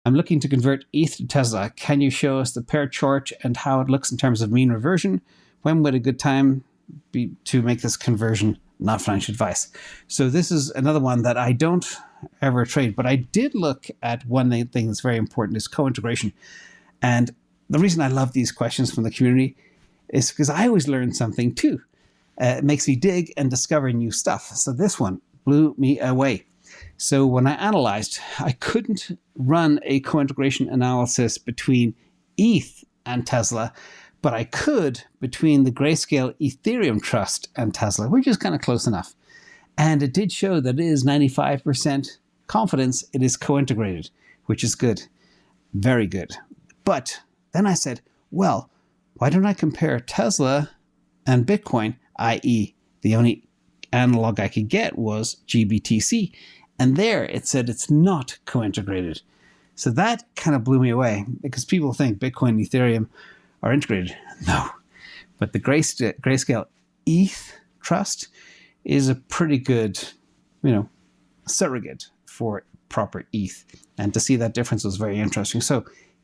I'm looking to convert ETH to Tesla. Can you show us the pair chart and how it looks in terms of mean reversion? When would a good time be to make this conversion? Not financial advice. So this is another one that I don't ever trade, but I did look at one thing that's very important is co-integration. And the reason I love these questions from the community is because I always learn something too. It makes me dig and discover new stuff. So this one blew me away. So when I analyzed, I couldn't run a co-integration analysis between ETH and Tesla, but I could between the Grayscale Ethereum Trust and Tesla, which is kind of close enough. And it did show that it is 95% confidence it is co-integrated, which is good. Very good. But then I said, well, why don't I compare Tesla and Bitcoin, i.e. the only analog I could get was GBTC. And there it said it's not co-integrated. So that kind of blew me away because people think Bitcoin and Ethereum are integrated. No. But the Grayscale ETH Trust is a pretty good, surrogate for proper ETH. And to see that difference was very interesting. So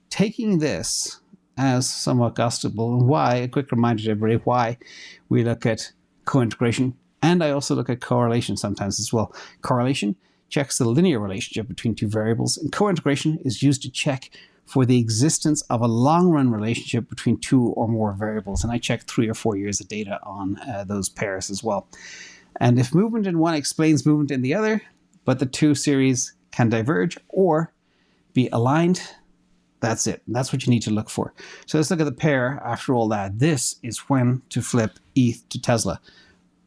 taking this as somewhat gustable, and why, a quick reminder to everybody, why we look at co-integration. And I also look at correlation sometimes as well. Correlation checks the linear relationship between two variables, and co-integration is used to check for the existence of a long-run relationship between two or more variables. And I check 3 or 4 years of data on those pairs as well. And if movement in one explains movement in the other, but the two series can diverge or be aligned, that's it. That's what you need to look for. So let's look at the pair after all that. This is when to flip ETH to Tesla.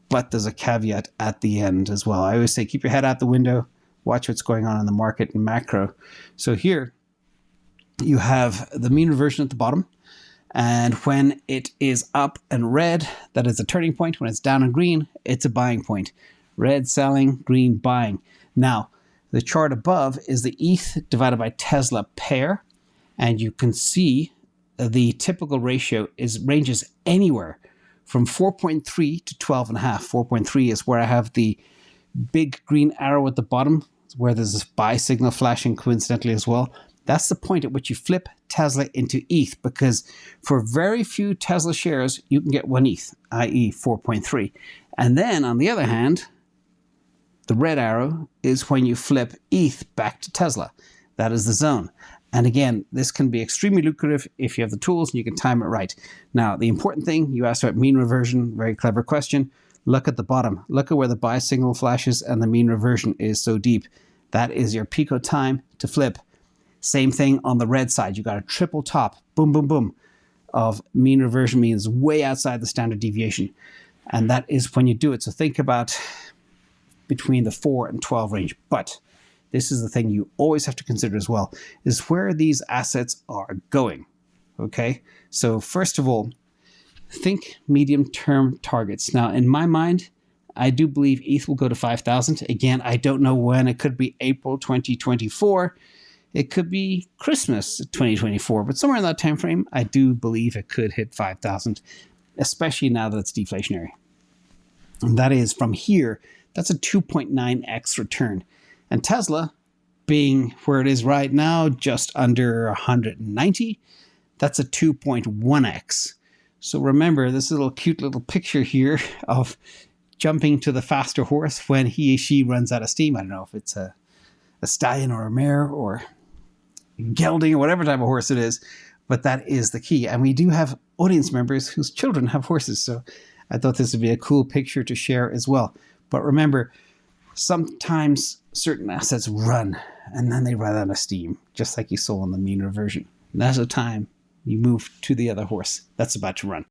But there's a caveat at the end as well. I always say, keep your head out the window, watch what's going on in the market and macro. So here you have the mean reversion at the bottom. And when it is up and red, that is a turning point. When it's down and green, it's a buying point. Red selling, green buying. Now, the chart above is the ETH divided by Tesla pair. And you can see the typical ratio ranges anywhere from 4.3 to 12.5. 4.3 is where I have the big green arrow at the bottom, where there's this buy signal flashing coincidentally as well. That's the point at which you flip Tesla into ETH, because for very few Tesla shares, you can get 1 ETH, i.e. 4.3. And then on the other hand, the red arrow is when you flip ETH back to Tesla. That is the zone. And again, this can be extremely lucrative if you have the tools and you can time it right. Now, the important thing, you asked about mean reversion, very clever question. Look at the bottom. Look at where the buy signal flashes and the mean reversion is so deep. That is your pico time to flip. Same thing on the red side. You got a triple top, boom, boom, boom, of mean reversion means way outside the standard deviation. And that is when you do it. So think about between the 4 and 12 range. But this is the thing you always have to consider as well, is where these assets are going, okay? So first of all, think medium-term targets. Now, in my mind, I do believe ETH will go to 5,000. Again, I don't know when. It could be April 2024. It could be Christmas 2024. But somewhere in that time frame, I do believe it could hit 5,000, especially now that it's deflationary. And that is from here, that's a 2.9x return. And Tesla, being where it is right now, just under 190, that's a 2.1x. So remember this little cute little picture here of jumping to the faster horse when he or she runs out of steam. I don't know if it's a stallion or a mare or gelding or whatever type of horse it is, but that is the key. And we do have audience members whose children have horses, so I thought this would be a cool picture to share as well. But remember, sometimes certain assets run and then they run out of steam, just like you saw on the mean reversion. And that's the time you move to the other horse that's about to run.